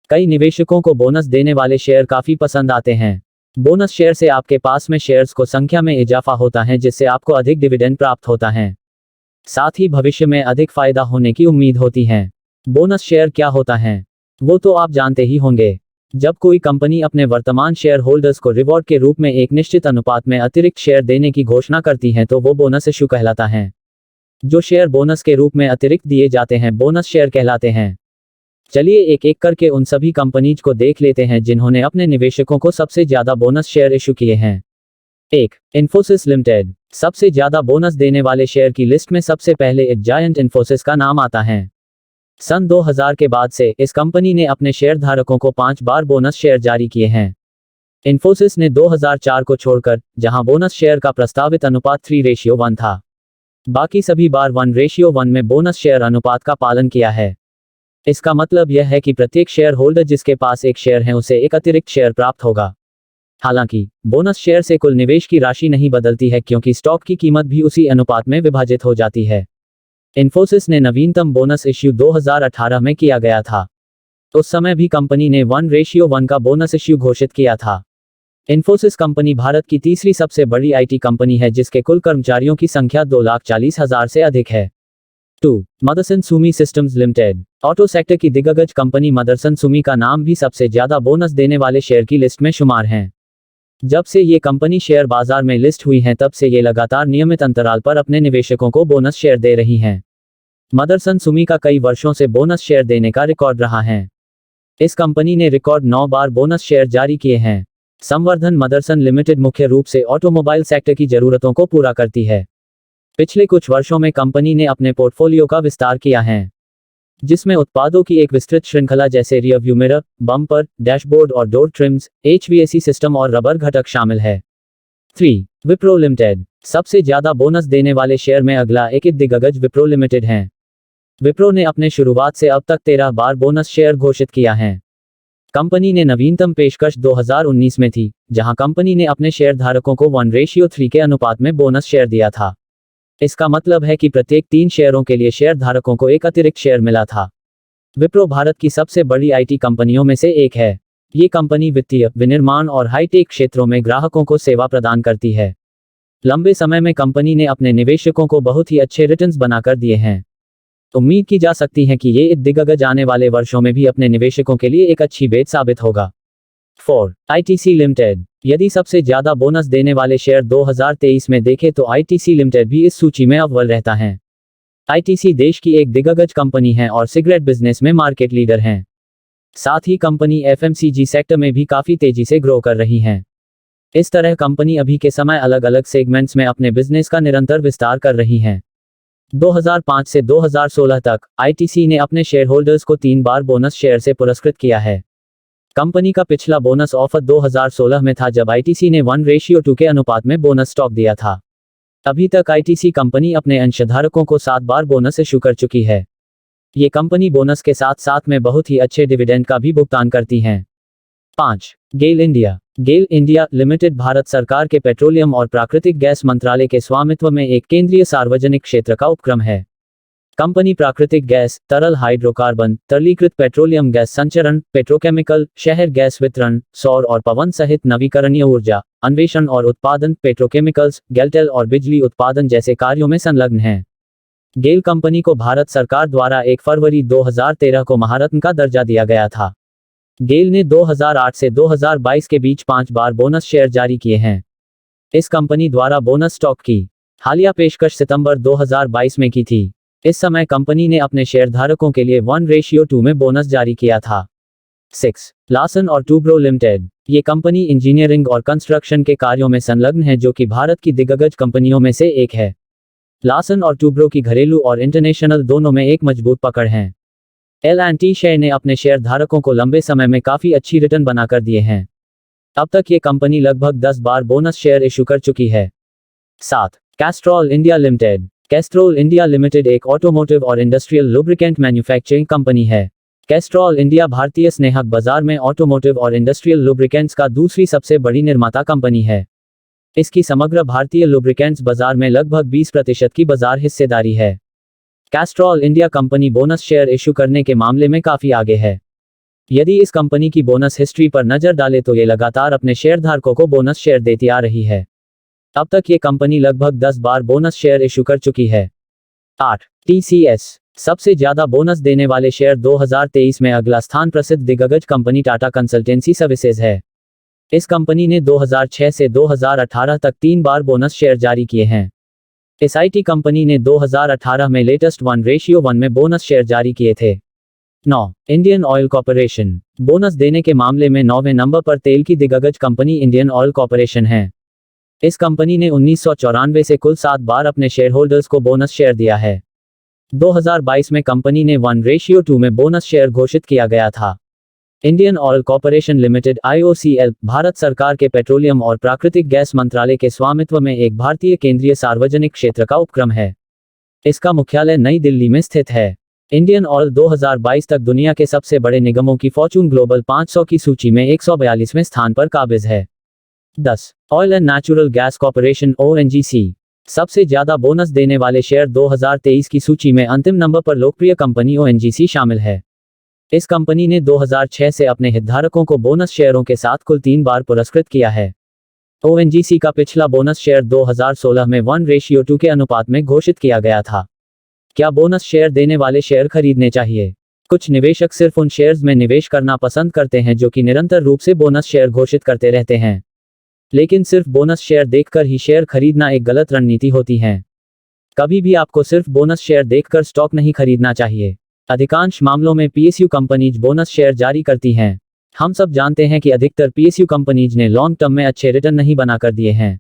कई निवेशकों को बोनस देने वाले शेयर काफी पसंद आते हैं। बोनस शेयर से आपके पास में शेयर्स को संख्या में इजाफा होता है, जिससे आपको अधिक डिविडेंड प्राप्त होता है। साथ ही भविष्य में अधिक फायदा होने की उम्मीद होती है। बोनस शेयर क्या होता है वो तो आप जानते ही होंगे। जब कोई कंपनी अपने वर्तमान शेयर होल्डर्स को रिवॉर्ड के रूप में एक निश्चित अनुपात में अतिरिक्त शेयर देने की घोषणा करती है तो वो बोनस इशू कहलाता है। जो शेयर बोनस के रूप में अतिरिक्त दिए जाते हैं बोनस शेयर कहलाते हैं। चलिए एक एक करके उन सभी कंपनीज को देख लेते हैं जिन्होंने अपने निवेशकों को सबसे ज्यादा बोनस शेयर इशू किए हैं। 1. इन्फोसिस लिमिटेड। सबसे ज्यादा बोनस देने वाले शेयर की लिस्ट में सबसे पहले जायंट इन्फोसिस का नाम आता है। सन 2000 के बाद से इस कंपनी ने अपने शेयर धारकों को 5 बार बोनस शेयर जारी किए हैं। इन्फोसिस ने 2004 को छोड़कर, जहां बोनस शेयर का प्रस्तावित अनुपात 3:1 था, बाकी सभी बार 1:1 में बोनस शेयर अनुपात का पालन किया है। इसका मतलब यह है कि प्रत्येक शेयर होल्डर जिसके पास एक शेयर है उसे एक अतिरिक्त शेयर प्राप्त होगा। हालांकि बोनस शेयर से कुल निवेश की राशि नहीं बदलती है, क्योंकि स्टॉक की कीमत भी उसी अनुपात में विभाजित हो जाती है। इन्फोसिस ने नवीनतम बोनस इश्यू 2018 में किया गया था। उस समय भी कंपनी ने 1:1 का बोनस इश्यू घोषित किया था। इन्फोसिस कंपनी भारत की तीसरी सबसे बड़ी आईटी कंपनी है, जिसके कुल कर्मचारियों की संख्या 2,40,000 से अधिक है। 2. Motherson Sumi Systems Limited. Auto sector की दिग्गज कंपनी मदरसन सुमी का नाम भी सबसे ज्यादा बोनस देने वाले शेयर की लिस्ट में शुमार है। जब से ये कंपनी शेयर बाजार में लिस्ट हुई है तब से ये लगातार नियमित अंतराल पर अपने निवेशकों को बोनस शेयर दे रही हैं। मदरसन सुमी का कई वर्षों से बोनस शेयर देने का रिकॉर्ड रहा है। इस कंपनी ने रिकॉर्ड 9 बार बोनस शेयर जारी किए हैं। संवर्धन मदरसन लिमिटेड मुख्य रूप से ऑटोमोबाइल सेक्टर की जरूरतों को पूरा करती है। पिछले कुछ वर्षों में कंपनी ने अपने पोर्टफोलियो का विस्तार किया है, जिसमें उत्पादों की एक विस्तृत श्रृंखला जैसे rear view mirror, bumper, dashboard और डोर ट्रिम्स, HVAC सिस्टम और रबर घटक शामिल है। 3. विप्रो लिमिटेड। सबसे ज्यादा बोनस देने वाले शेयर में अगला एक दिग्गज विप्रो लिमिटेड है। विप्रो ने अपने शुरुआत से अब तक 13 बार बोनस शेयर घोषित किया है। कंपनी ने नवीनतम पेशकश 2019 में थी, जहां कंपनी ने अपने शेयर धारकों को 1:3 के अनुपात में बोनस शेयर दिया था। इसका मतलब है कि प्रत्येक 3 शेयरों के लिए शेयर धारकों को एक अतिरिक्त शेयर मिला था। विप्रो भारत की सबसे बड़ी आईटी कंपनियों में से एक है। ये कंपनी वित्तीय, विनिर्माण और हाईटेक क्षेत्रों में ग्राहकों को सेवा प्रदान करती है। लंबे समय में कंपनी ने अपने निवेशकों को बहुत ही अच्छे रिटर्न्स बनाकर दिए हैं। उम्मीद की जा सकती है कि ये दिग्गज आने वाले वर्षों में भी अपने निवेशकों के लिए एक अच्छी बेट साबित होगा। 4. ITC limited. यदि सबसे ज्यादा बोनस देने वाले शेयर 2023 में देखें तो आईटीसी लिमिटेड भी इस सूची में अव्वल रहता है। आईटीसी देश की एक दिग्गज कंपनी है और सिगरेट बिजनेस में मार्केट लीडर है। साथ ही कंपनी एफएमसीजी सेक्टर में भी काफी तेजी से ग्रो कर रही है। इस तरह कंपनी अभी के समय अलग अलग सेगमेंट्स में अपने बिजनेस का निरंतर विस्तार कर रही है। 2005 से 2016 तक आईटीसी ने अपने शेयर होल्डर्स को 3 बार बोनस शेयर से पुरस्कृत किया है। कंपनी का पिछला बोनस ऑफर 2016 में था, जब आईटीसी ने 1:2 के अनुपात में बोनस स्टॉक दिया था। अभी तक आईटीसी कंपनी अपने अंशधारकों को 7 बार बोनस इशू कर चुकी है। ये कंपनी बोनस के साथ साथ में बहुत ही अच्छे डिविडेंड का भी भुगतान करती हैं। 5. गेल इंडिया। गेल इंडिया लिमिटेड भारत सरकार के पेट्रोलियम और प्राकृतिक गैस मंत्रालय के स्वामित्व में एक केंद्रीय सार्वजनिक क्षेत्र का उपक्रम है। कंपनी प्राकृतिक गैस, तरल हाइड्रोकार्बन, तरलीकृत पेट्रोलियम गैस संचरण, पेट्रोकेमिकल, शहर गैस वितरण, सौर और पवन सहित नवीकरणीय ऊर्जा, अन्वेषण और उत्पादन, पेट्रोकेमिकल्स, गैल्टेल और बिजली उत्पादन जैसे कार्यों में संलग्न है। गेल कंपनी को भारत सरकार द्वारा 1 फरवरी 2013 को महारत्न का दर्जा दिया गया था। गेल ने 2008 से 2022 के बीच 5 बार बोनस शेयर जारी किए हैं। इस कंपनी द्वारा बोनस स्टॉक की हालिया पेशकश सितंबर 2022 में की थी। इस समय कंपनी ने अपने शेयरधारकों के लिए 1:2 में बोनस जारी किया था। 6. लार्सन और टूब्रो लिमिटेड। ये कंपनी इंजीनियरिंग और कंस्ट्रक्शन के कार्यों में संलग्न है, जो कि भारत की दिग्गज कंपनियों में से एक है। लार्सन और टूब्रो की घरेलू और इंटरनेशनल दोनों में एक मजबूत पकड़ है। L&T शेयर ने अपने शेयर धारकों को लंबे समय में काफी अच्छी रिटर्न बनाकर दिए हैं। अब तक ये कंपनी लगभग 10 बार बोनस शेयर इशू कर चुकी है। 7. Castrol India limited. Castrol India limited एक ऑटोमोटिव और इंडस्ट्रियल लुब्रिकेंट मैन्युफैक्चरिंग कंपनी है। कैस्ट्रॉल इंडिया भारतीय स्नेहक बाजार में ऑटोमोटिव और इंडस्ट्रियल लुब्रिकेंट्स का दूसरी सबसे बड़ी निर्माता कंपनी है। इसकी समग्र भारतीय लुब्रिकेंट्स बाजार में लगभग 20% की बाजार हिस्सेदारी है। Castrol India company bonus share issue करने के मामले में काफी आगे है। यदि इस कंपनी की बोनस हिस्ट्री पर नजर डालें तो ये लगातार अपने शेयरधारकों को बोनस शेयर देती आ रही है। अब तक ये कंपनी लगभग 10 बार बोनस शेयर इशू कर चुकी है। 8. TCS सबसे ज्यादा बोनस देने वाले शेयर 2023 में अगला स्थान प्रसिद्ध दिग्गज कंपनी टाटा कंसल्टेंसी सर्विसेज है। इस कंपनी ने 2006 से 2018 तक 3 बार बोनस शेयर जारी किए हैं। इस आईटी कंपनी ने 2018 में लेटेस्ट 1:1 में बोनस शेयर जारी किए थे। 9. इंडियन ऑयल कॉर्पोरेशन बोनस देने के मामले में 9वें नंबर पर तेल की दिग्गज कंपनी इंडियन ऑयल कॉर्पोरेशन है। इस कंपनी ने 1994 से कुल 7 बार अपने शेयर होल्डर्स को बोनस शेयर दिया है। 2022 में कंपनी ने 1:2 में बोनस शेयर घोषित किया गया था। Indian oil corporation limited IOCL Bharat सरकार के पेट्रोलियम और प्राकृतिक गैस मंत्रालय के स्वामित्व में एक भारतीय केंद्रीय सार्वजनिक क्षेत्र का उपक्रम है। इसका मुख्यालय नई दिल्ली में स्थित है। इंडियन ऑयल 2022 तक दुनिया के सबसे बड़े निगमों की फॉर्च्यून ग्लोबल 500 की सूची में 142वें स्थान पर काबिज है। 10. Oil and natural gas corporation ONGC सबसे ज्यादा बोनस देने वाले शेयर 2023 की सूची में अंतिम नंबर पर लोकप्रिय कंपनी ONGC शामिल है। इस कंपनी ने 2006 से अपने हितधारकों को बोनस शेयरों के साथ कुल 3 बार पुरस्कृत किया है। ONGC का पिछला बोनस शेयर 2016 में 1:2 के अनुपात में घोषित किया गया था। क्या बोनस शेयर देने वाले शेयर खरीदने चाहिए? कुछ निवेशक सिर्फ उन शेयर्स में निवेश करना पसंद करते हैं जो कि निरंतर रूप से बोनस शेयर घोषित करते रहते हैं। लेकिन सिर्फ बोनस शेयर देखकर ही शेयर खरीदना एक गलत रणनीति होती है। कभी भी आपको सिर्फ बोनस शेयर देखकर स्टॉक नहीं खरीदना चाहिए। अधिकांश मामलों में PSU कंपनीज बोनस शेयर जारी करती हैं। हम सब जानते हैं कि अधिकतर PSU कंपनीज ने लॉन्ग टर्म में अच्छे रिटर्न नहीं बनाकर दिए हैं।